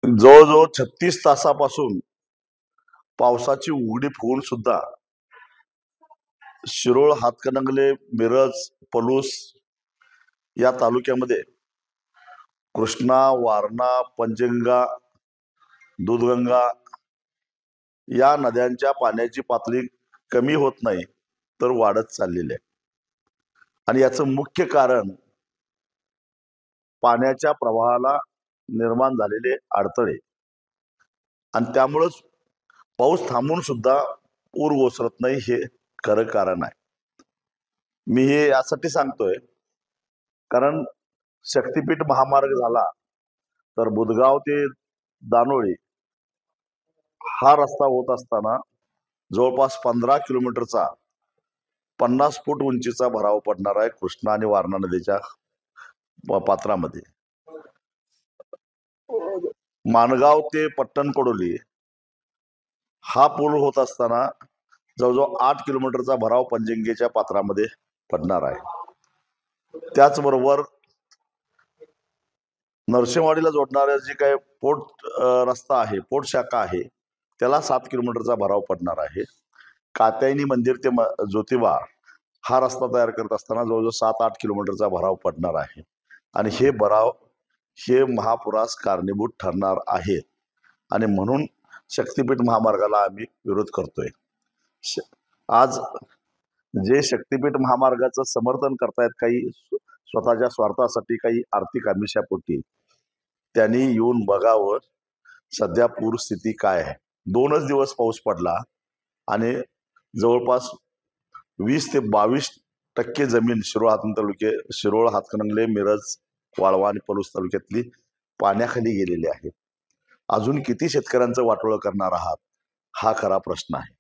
जवळजवळ 36 तासापासून पावसाची उघडीप होऊन सुद्धा शिरोळ, हातकणंगले, मिरज, पलूस या तालुक्यामध्ये कृष्णा, वारणा, पंचगंगा, दूधगंगा या नद्यांच्या पाण्याची पातळी कमी होत नाही तर वाढत चाललेली आहे. आणि याचं मुख्य कारण पाण्याच्या प्रवाहाला निर्माण झालेले अडथळे आणि त्यामुळेच पाऊस थांबून सुद्धा पूर ओसरत नाही हे खरं कारण आहे. मी हे यासाठी सांगतोय कारण शक्तीपीठ महामार्ग झाला तर बुधगाव ते दानोळी हा रस्ता होत असताना जवळपास 15 किलोमीटरचा 50 फूट उंचीचा भराव पडणार आहे कृष्णा आणि वारणा नदीच्या पात्रामध्ये. माणगाव ते पट्टणकडोली हा पूल होत असताना जवळजवळ 8 किलोमीटरचा भराव पंचगंगेच्या पात्रामध्ये पडणार आहे. त्याचबरोबर नरसिंहवाडीला जोडणाऱ्या जे काही पोट रस्ता आहे, पोट शाखा आहे, त्याला 7 किलोमीटरचा भराव पडणार आहे. कात्यायनी मंदिर ते ज्योतिबा हा रस्ता तयार करत असताना जवळजवळ 7-8 किलोमीटरचा भराव पडणार आहे. आणि हे भराव हे महापुरास कारणीभूत ठरणार आहेत आणि म्हणून शक्तीपीठ महामार्गाला आम्ही विरोध करतोय. आज जे शक्तीपीठ महामार्गाचं समर्थन करतायत काही स्वतःच्या स्वार्थासाठी, काही आर्थिक आमिषापोटी, त्यांनी येऊन बघावं सध्या पूरस्थिती काय आहे. 2च दिवस पाऊस पडला आणि जवळपास 20 ते 22% जमीन शिरोळ, हातकणंगले, मिरज, वाळवा आणि पलूस तालुक्यातली पाण्याखाली गेलेली आहे. अजून किती शेतकऱ्यांचं वाटोळं करणार आहात हा खरा प्रश्न आहे.